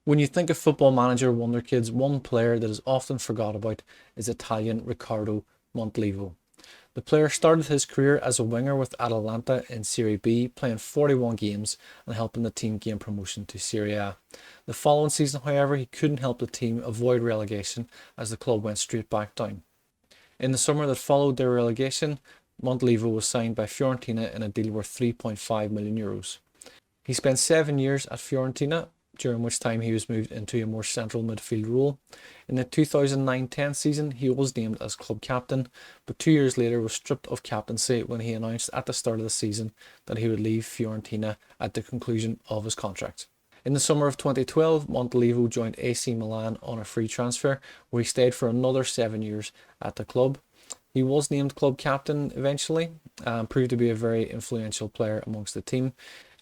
When you think of Football Manager Wonderkids, one player that is often forgot about is Italian Riccardo Montolivo. The player started his career as a winger with Atalanta in Serie B, playing 41 games and helping the team gain promotion to Serie A. The following season, however, he couldn't help the team avoid relegation as the club went straight back down. In the summer that followed their relegation, Montolivo was signed by Fiorentina in a deal worth €3.5 million. He spent 7 years at Fiorentina, during which time he was moved into a more central midfield role. In the 2009-10 season, he was named as club captain, but 2 years later was stripped of captaincy when he announced at the start of the season that he would leave Fiorentina at the conclusion of his contract. In the summer of 2012, Montolivo joined AC Milan on a free transfer, where he stayed for another 7 years at the club. He was named club captain eventually, and proved to be a very influential player amongst the team.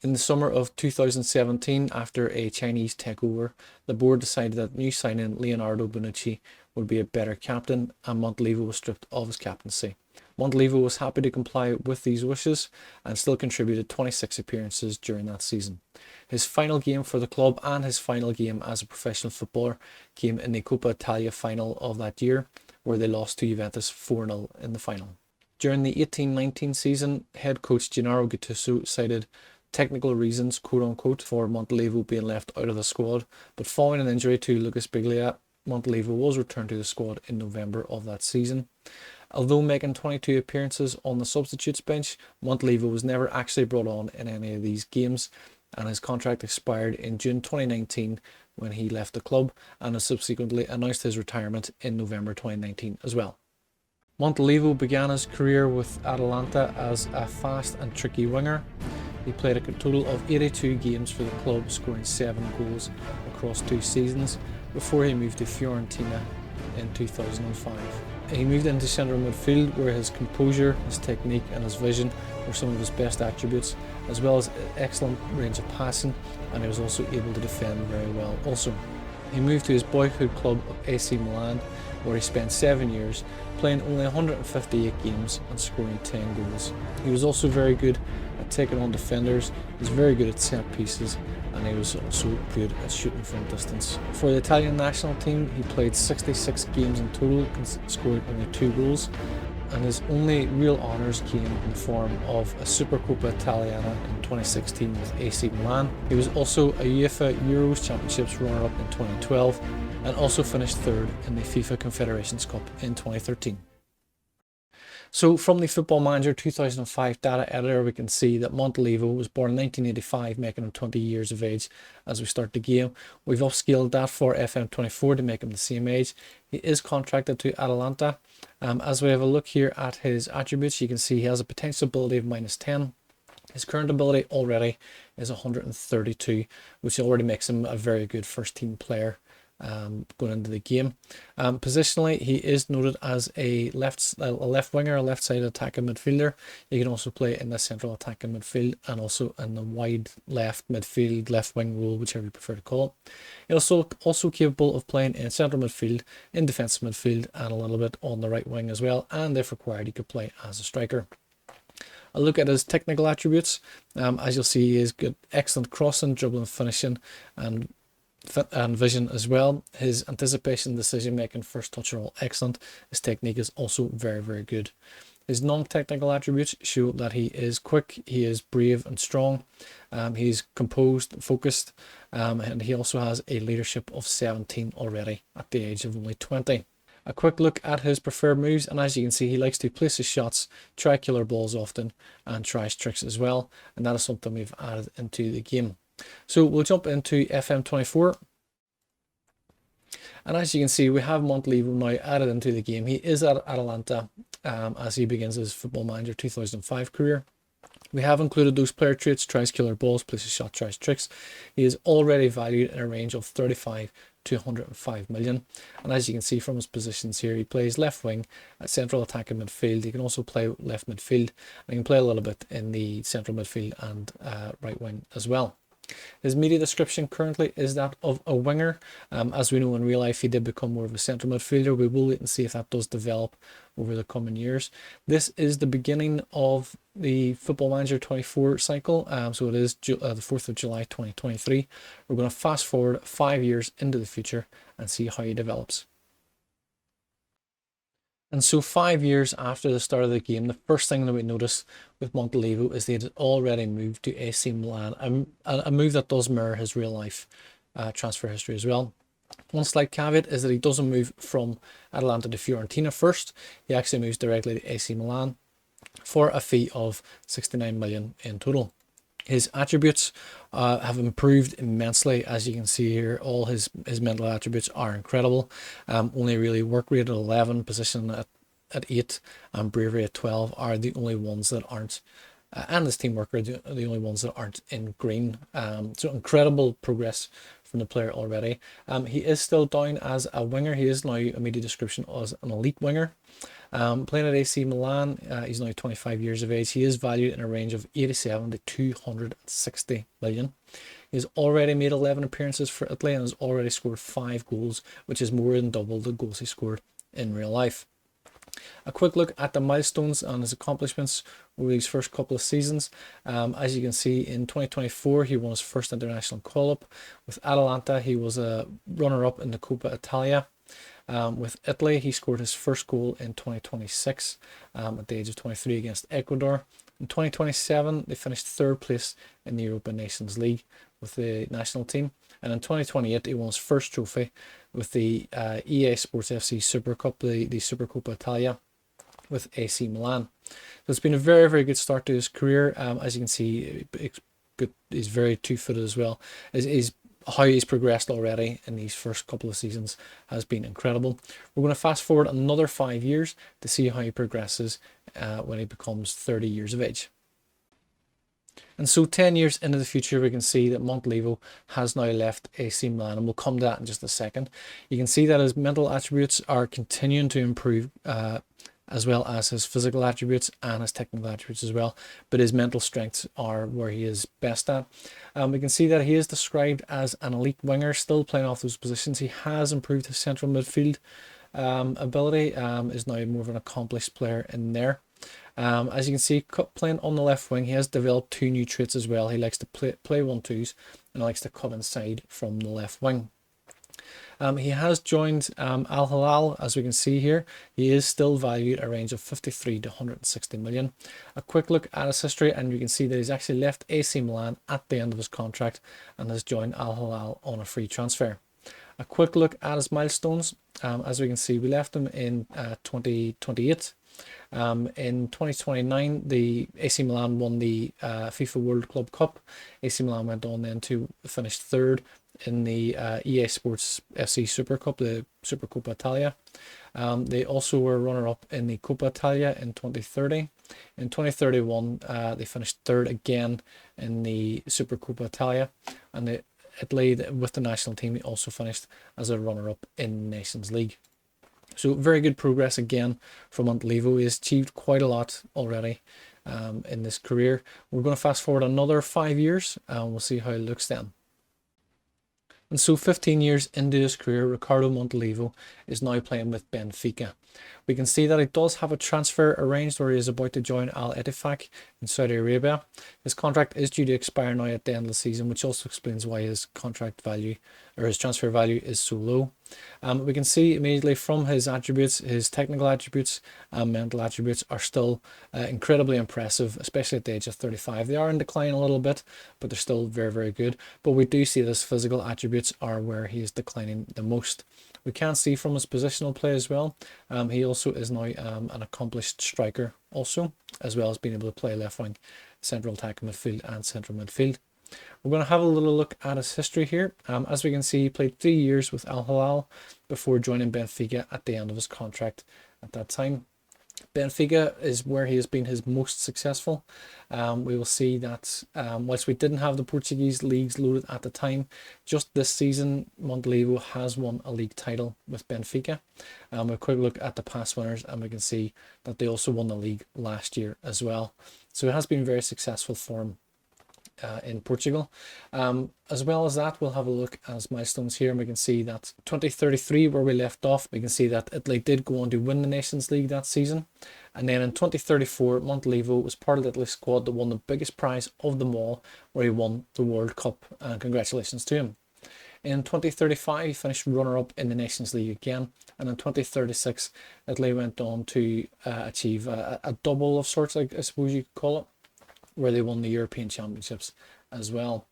In the summer of 2017, after a Chinese takeover, the board decided that new signing Leonardo Bonucci would be a better captain, and Montolivo was stripped of his captaincy. Montolivo was happy to comply with these wishes and still contributed 26 appearances during that season. His final game for the club and his final game as a professional footballer came in the Coppa Italia final of that year, where they lost to Juventus 4-0 in the final. During the 18-19 season, head coach Gennaro Gattuso cited technical reasons, quote-unquote, for Montolivo being left out of the squad, but following an injury to Lucas Biglia, Montolivo was returned to the squad in November of that season. Although making 22 appearances on the substitutes bench, Montolivo was never actually brought on in any of these games, and his contract expired in June 2019 when he left the club, and has subsequently announced his retirement in November 2019 as well. Montolivo began his career with Atalanta as a fast and tricky winger. He played a total of 82 games for the club, scoring 7 goals across 2 seasons before he moved to Fiorentina in 2005. He moved into central midfield, where his composure, his technique and his vision were some of his best attributes, as well as excellent range of passing, and he was also able to defend very well also. He moved to his boyhood club of AC Milan, where he spent 7 years, playing only 158 games and scoring 10 goals. He was also very good at taking on defenders, he was very good at set pieces, and he was also good at shooting from distance. For the Italian national team, he played 66 games in total and scored only 2 goals, and his only real honours came in the form of a Supercoppa Italiana in 2016 with AC Milan. He was also a UEFA Euros Championships runner-up in 2012, and also finished 3rd in the FIFA Confederations Cup in 2013. So from the Football Manager 2005 data editor, we can see that Montolivo was born in 1985, making him 20 years of age as we start the game. We've upscaled that for FM24 to make him the same age. He is contracted to Atalanta. As we have a look here at his attributes, you can see he has a potential ability of -10. His current ability already is 132, which already makes him a very good first team player going into the game. Positionally, he is noted as a left winger, a left side attacking midfielder. He can also play in the central attacking midfield and also in the wide left midfield, left wing role, whichever you prefer to call it. He's also capable of playing in central midfield, in defensive midfield, and a little bit on the right wing as well, and if required he could play as a striker. A look at his technical attributes. As you'll see, he has good, excellent crossing, dribbling, finishing, and vision as well. His anticipation, decision making, first touch are all excellent. His technique is also very, very good. His non-technical attributes show that he is quick, he is brave and strong, he's composed, focused, and he also has a leadership of 17 already at the age of only 20. A quick look at his preferred moves, and as you can see, he likes to place his shots, try killer balls often, and tries tricks as well, and that is something we've added into the game. So we'll jump into FM24, and as you can see, we have Montolivo now added into the game. He is at Atalanta as he begins his Football Manager 2005 career. We have included those player traits: tries killer balls, places shot, tries tricks. He is already valued in a range of 35 to 105 million, and as you can see from his positions here, he plays left wing at central attacking midfield. He can also play left midfield, and he can play a little bit in the central midfield and right wing as well. His media description currently is that of a winger. As we know, in real life, he did become more of a central midfielder. We will wait and see if that does develop over the coming years. This is the beginning of the Football Manager 24 cycle. So it is the 4th of July 2023. We're going to fast forward 5 years into the future and see how he develops. And so 5 years after the start of the game, the first thing that we notice with Montolivo is that he had already moved to AC Milan, a move that does mirror his real life transfer history as well. One slight caveat is that he doesn't move from Atalanta to Fiorentina first. He actually moves directly to AC Milan for a fee of 69 million in total. His attributes have improved immensely. As you can see here, all his mental attributes are incredible. Only really work rate at 11, position at 8, and bravery at 12 are the only ones that aren't, and his teamwork are the only ones that aren't in green. So incredible progress from the player already. He is still down as a winger. He is now a media description as an elite winger. Playing at AC Milan, he's now 25 years of age. He is valued in a range of 87 to 260 million. He's already made 11 appearances for Italy and has already scored 5 goals, which is more than double the goals he scored in real life. A quick look at the milestones and his accomplishments over these first couple of seasons. As you can see, in 2024, he won his first international call-up. With Atalanta, he was a runner-up in the Coppa Italia. With Italy, he scored his first goal in 2026 at the age of 23 against Ecuador. In 2027, they finished 3rd place in the Europa Nations League with the national team. And in 2028, he won his first trophy with the EA Sports FC Super Cup, the Supercoppa Italia, with AC Milan. So it's been a very, very good start to his career. As you can see, he's very two-footed as well. How he's progressed already in these first couple of seasons has been incredible. We're going to fast forward another 5 years to see how he progresses when he becomes 30 years of age. And so 10 years into the future, we can see that Montolivo has now left AC Milan, and we'll come to that in just a second. You can see that his mental attributes are continuing to improve, as well as his physical attributes and his technical attributes as well, but his mental strengths are where he is best at. We can see that he is described as an elite winger, still playing off those positions. He has improved his central midfield ability, is now more of an accomplished player in there. As you can see, playing on the left wing, he has developed 2 new traits as well. He likes to play 1-2s and likes to cut inside from the left wing. He has joined Al Hilal, as we can see here. He is still valued a range of 53 to 160 million. A quick look at his history, and you can see that he's actually left AC Milan at the end of his contract and has joined Al Hilal on a free transfer. A quick look at his milestones. As we can see, we left him in 2028. In 2029, the AC Milan won the FIFA World Club Cup. AC Milan went on then to finish 3rd in the EA Sports FC Super Cup, the Supercoppa Italia. They also were runner-up in the Coppa Italia in 2030. In 2031, they finished 3rd again in the Supercoppa Italia, and Italy, with the national team, they also finished as a runner-up in the Nations League. So very good progress again from Montolivo. He has achieved quite a lot already in this career. We're going to fast forward another 5 years and we'll see how it looks then. And so 15 years into his career, Riccardo Montolivo is now playing with Benfica. We can see that he does have a transfer arranged where he is about to join Al Ettifaq in Saudi Arabia. His contract is due to expire now at the end of the season, which also explains why his contract value or his transfer value is so low. We can see immediately from his attributes, his technical attributes and mental attributes are still incredibly impressive, especially at the age of 35. They are in decline a little bit, but they're still very, very good. But we do see that his physical attributes are where he is declining the most. We can see from his positional play as well. He also is now an accomplished striker also, as well as being able to play left wing, central attacking midfield and central midfield. We're going to have a little look at his history here. As we can see, he played 3 years with Al Hilal before joining Benfica at the end of his contract at that time. Benfica is where he has been his most successful. We will see that whilst we didn't have the Portuguese leagues loaded at the time, just this season Montolivo has won a league title with Benfica. A quick look at the past winners and we can see that they also won the league last year as well. So it has been very successful for him. in Portugal. As well as that, we'll have a look at milestones here, and we can see that 2033, where we left off, we can see that Italy did go on to win the Nations League that season. And then in 2034, Montolivo was part of the Italy squad that won the biggest prize of them all, where he won the World Cup. And congratulations to him. In 2035, he finished runner-up in the Nations League again. And in 2036, Italy went on to achieve a double of sorts, I suppose you could call it, where they won the European Championships as well.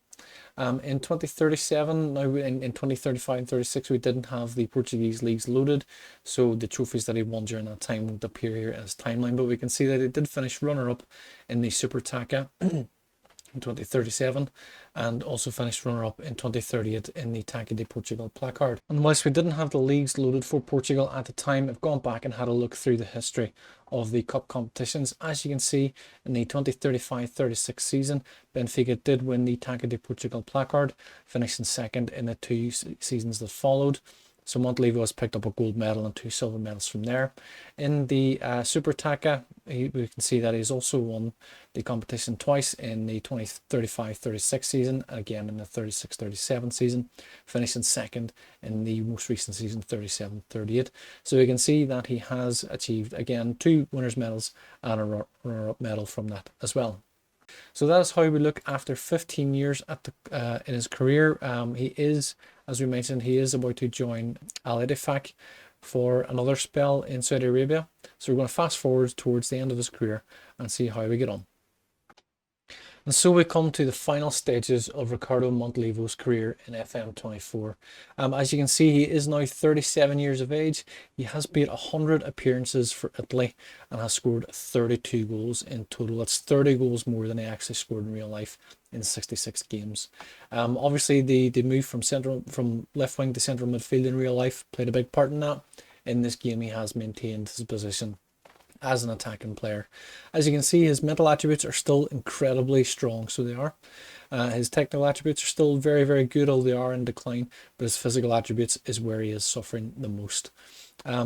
In 2037, now in 2035 and 36, we didn't have the Portuguese leagues loaded, so the trophies that he won during that time won't appear here as timeline, but we can see that he did finish runner-up in the Super Taça in 2037, and also finished runner-up in 2038 in the Taça de Portugal placard. And whilst we didn't have the leagues loaded for Portugal at the time, I've gone back and had a look through the history of the cup competitions. As you can see, in the 2035-36 season, Benfica did win the Taça de Portugal placard, finishing second in the 2 seasons that followed. So Montolivo has picked up a gold medal and 2 silver medals from there. In the Super Taça, we can see that he's also won the competition twice in the 2035-36 season, again in the 36-37 season, finishing second in the most recent season, 37-38. So we can see that he has achieved, again, 2 winners' medals and a runner-up medal from that as well. So that is how we look after 15 years at in his career. He is, as we mentioned, he is about to join Al Ettifaq for another spell in Saudi Arabia. So we're going to fast forward towards the end of his career and see how we get on. And so we come to the final stages of Riccardo Montolivo's career in FM24. As you can see, he is now 37 years of age. He has made 100 appearances for Italy and has scored 32 goals in total. That's 30 goals more than he actually scored in real life in 66 games. Obviously, the move from left wing to central midfield in real life played a big part in that. In this game, he has maintained his position as an attacking player. As you can see, his mental attributes are still incredibly strong, so they are. His technical attributes are still very, very good, although they are in decline, but his physical attributes is where he is suffering the most.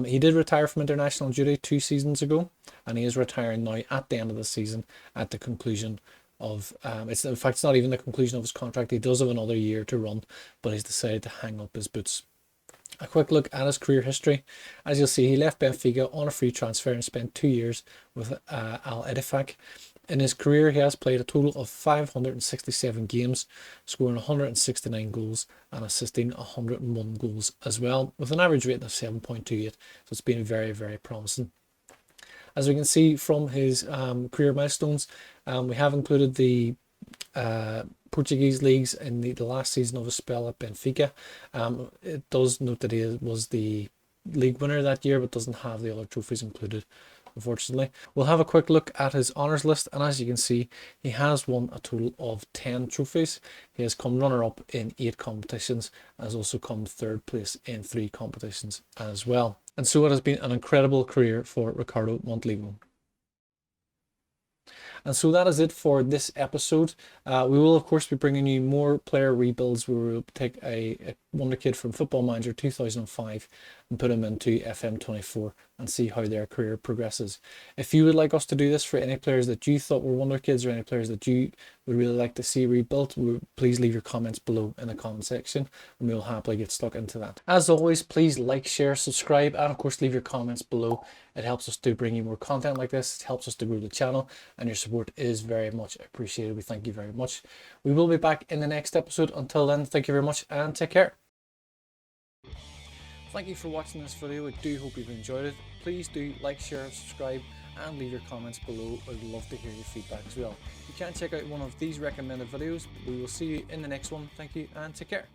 He did retire from international duty 2 seasons ago, and he is retiring now at the end of the season at the conclusion of, in fact, it's not even the conclusion of his contract. He does have another year to run, but he's decided to hang up his boots. A quick look at his career history. As you'll see, he left Benfica on a free transfer and spent 2 years with Al Ettifaq. In his career, he has played a total of 567 games, scoring 169 goals and assisting 101 goals as well, with an average rating of 7.28. So it's been very, very promising. As we can see from his career milestones, we have included the Portuguese leagues in the last season of his spell at Benfica. It does note that he was the league winner that year, but doesn't have the other trophies included, unfortunately. We'll have a quick look at his honours list, and as you can see, he has won a total of 10 trophies. He has come runner-up in 8 competitions, and has also come 3rd place in 3 competitions as well. And so it has been an incredible career for Riccardo Montolivo. And so that is it for this episode. We will, of course, be bringing you more player rebuilds. We will take a Wonderkid from Football Manager 2005 and put him into FM24 and see how their career progresses. If you would like us to do this for any players that you thought were Wonderkids or any players that you would really like to see rebuilt, please leave your comments below in the comment section and we will happily get stuck into that. As always, please like, share, subscribe, and of course leave your comments below. It helps us to bring you more content like this. It helps us to grow the channel, and your support is very much appreciated. We thank you very much. We will be back in the next episode. Until then, thank you very much and take care. Thank you for watching this video. I do hope you've enjoyed it. Please do like, share, subscribe, and leave your comments below. I'd love to hear your feedback as well. You can check out one of these recommended videos. We will see you in the next one. Thank you and take care.